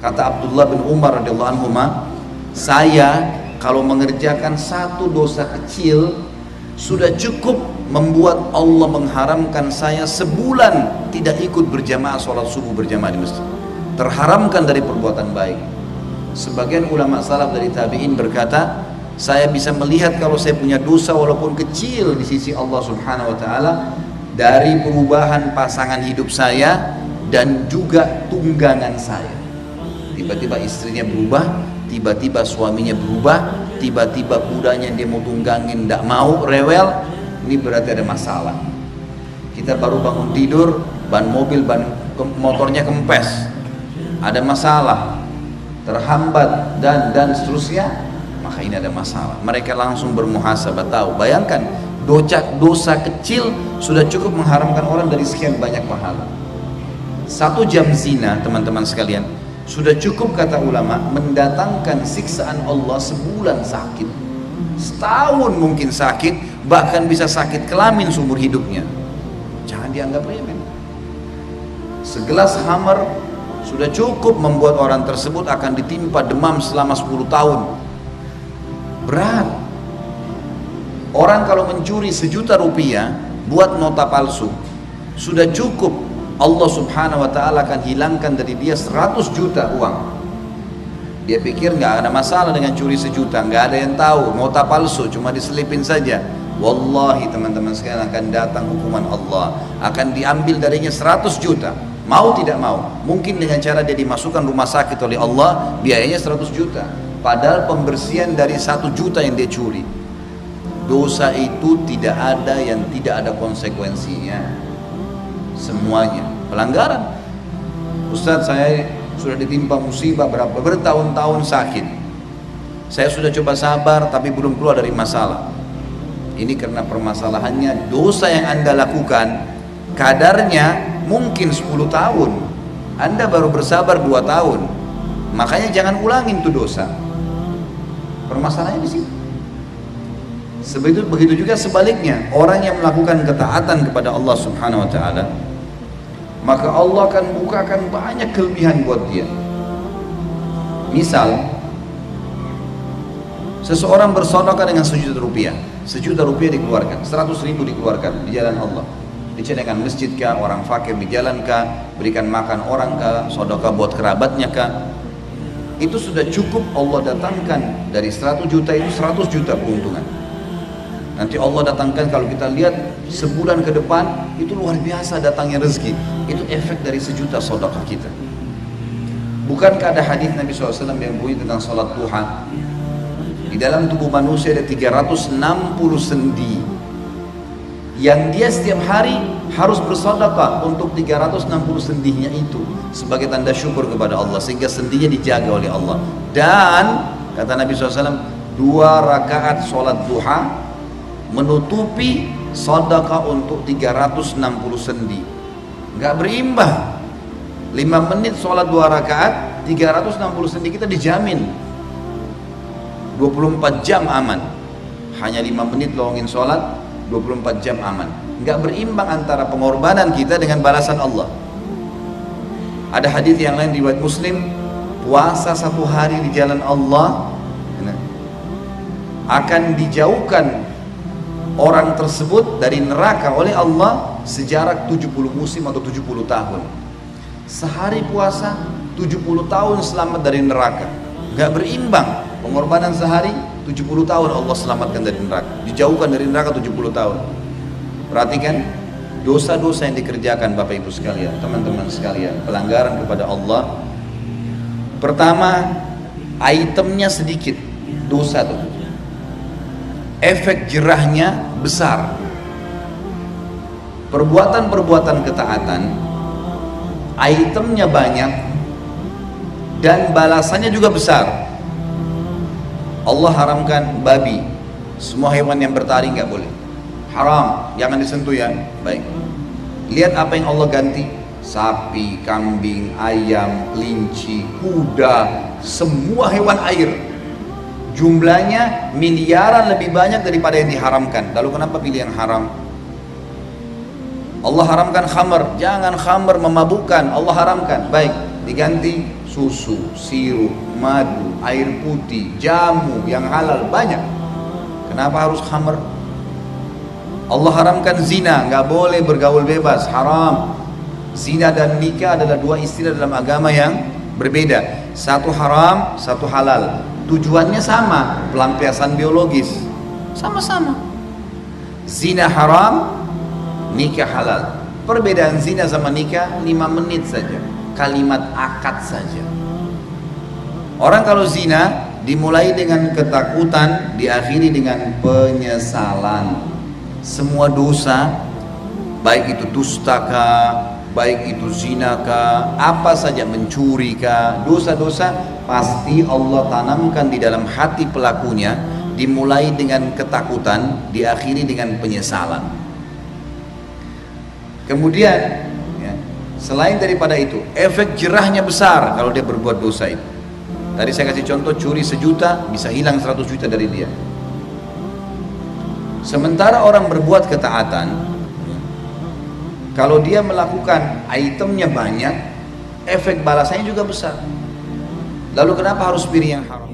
Kata Abdullah bin Umar radhiyallahu anhu, saya kalau mengerjakan satu dosa kecil sudah cukup membuat Allah mengharamkan saya sebulan tidak ikut berjamaah sholat subuh berjamaah di masjid. Terharamkan dari perbuatan baik. Sebagian ulama salaf dari tabi'in berkata, saya bisa melihat kalau saya punya dosa walaupun kecil di sisi Allah Subhanahu wa taala dari perubahan pasangan hidup saya dan juga tunggangan saya. Tiba-tiba istrinya berubah, tiba-tiba suaminya berubah, tiba-tiba budanya dia mau tunggangin tidak mau, rewel, ini berarti ada masalah. Kita baru bangun tidur, ban mobil, ban motornya kempes, ada masalah, terhambat dan seterusnya, maka ini ada masalah. Mereka langsung bermuhasabah, tahu, bayangkan dosa kecil sudah cukup mengharamkan orang dari sekian banyak pahala. 1 jam zina, teman-teman sekalian, sudah cukup kata ulama mendatangkan siksaan Allah sebulan sakit, setahun mungkin sakit, bahkan bisa sakit kelamin seumur hidupnya. Jangan dianggap remeh. Segelas khamar sudah cukup membuat orang tersebut akan ditimpa demam selama 10 tahun. Berat. Orang kalau mencuri 1 juta rupiah buat nota palsu, sudah cukup Allah Subhanahu wa ta'ala akan hilangkan dari dia 100 juta uang. Dia pikir nggak ada masalah dengan curi 1 juta, nggak ada yang tahu, nota palsu cuma diselipin saja. Wallahi teman-teman sekalian, akan datang hukuman Allah, akan diambil darinya 100 juta. Mau tidak mau, mungkin dengan cara dia dimasukkan rumah sakit oleh Allah, biayanya 100 juta. Padahal pembersihan dari 1 juta yang dia curi. Dosa itu tidak ada yang tidak ada konsekuensinya. Semuanya pelanggaran. Ustaz, saya sudah ditimpa musibah bertahun-tahun sakit, saya sudah coba sabar tapi belum keluar dari masalah. Ini karena permasalahannya dosa yang Anda lakukan kadarnya mungkin 10 tahun, Anda baru bersabar 2 tahun, makanya jangan ulangin tuh dosa. Permasalahannya di situ. Begitu juga sebaliknya, orang yang melakukan ketaatan kepada Allah Subhanahu wa ta'ala, maka Allah akan bukakan banyak kelebihan buat dia. Misal, seseorang bersedekah dengan 1 juta rupiah, 1 juta rupiah dikeluarkan, 100.000 dikeluarkan di jalan Allah, dicadangkan masjid kah, orang fakir di jalan kah, berikan makan orang kah, sedekah buat kerabatnya kah, itu sudah cukup Allah datangkan dari 100 juta itu 100 juta keuntungan. Nanti Allah datangkan, kalau kita lihat sebulan ke depan, itu luar biasa datangnya rezeki. Itu efek dari 1 juta sedekah kita. Bukankah ada hadis Nabi SAW yang bunyi tentang salat duha? Di dalam tubuh manusia ada 360 sendi, yang dia setiap hari harus bersedekah untuk 360 sendinya itu sebagai tanda syukur kepada Allah, sehingga sendinya dijaga oleh Allah. Dan kata Nabi SAW, 2 rakaat salat duha menutupi sedekah untuk 360 sendi. Nggak berimbang. 5 menit sholat 2 rakaat, 360 sendi kita dijamin 24 jam aman. Hanya 5 menit lowongin sholat, 24 jam aman. Nggak berimbang antara pengorbanan kita dengan balasan Allah. Ada hadis yang lain riwayat Muslim, puasa 1 hari di jalan Allah akan dijauhkan orang tersebut dari neraka oleh Allah sejarak 70 musim atau 70 tahun. Sehari puasa 70 tahun selamat dari neraka. Gak berimbang. Pengorbanan sehari 70 tahun Allah selamatkan dari neraka, dijauhkan dari neraka 70 tahun. Perhatikan dosa-dosa yang dikerjakan Bapak Ibu sekalian, teman-teman sekalian, pelanggaran kepada Allah. Pertama, itemnya sedikit, dosa tuh, efek jerahnya besar. Perbuatan-perbuatan ketaatan itemnya banyak dan balasannya juga besar. Allah haramkan babi, semua hewan yang bertaring nggak boleh, haram, jangan disentuh ya. Baik, lihat apa yang Allah ganti: sapi, kambing, ayam, kelinci, kuda, semua hewan air. Jumlahnya miliaran lebih banyak daripada yang diharamkan. Lalu kenapa pilih yang haram? Allah haramkan khamar, jangan khamar, memabukkan, Allah haramkan. Baik, diganti susu, sirup, madu, air putih, jamu yang halal banyak. Kenapa harus khamr? Allah haramkan zina, nggak boleh bergaul bebas, haram. Zina dan nikah adalah dua istilah dalam agama yang berbeda. Satu haram, satu halal. Tujuannya sama, pelampiasan biologis. Sama-sama. Zina haram, nikah halal. Perbedaan zina sama nikah 5 menit saja. Kalimat akad saja. Orang kalau zina dimulai dengan ketakutan, diakhiri dengan penyesalan. Semua dosa, baik itu dusta kah, baik itu zina kah, apa saja, mencuri kah, dosa-dosa pasti Allah tanamkan di dalam hati pelakunya, dimulai dengan ketakutan, diakhiri dengan penyesalan. Kemudian ya, selain daripada itu, efek jerahnya besar kalau dia berbuat dosa itu. Tadi saya kasih contoh, curi 1 juta bisa hilang 100 juta dari dia. Sementara orang berbuat ketaatan, kalau dia melakukan itemnya banyak, efek balasannya juga besar. Lalu kenapa harus pilih yang haram?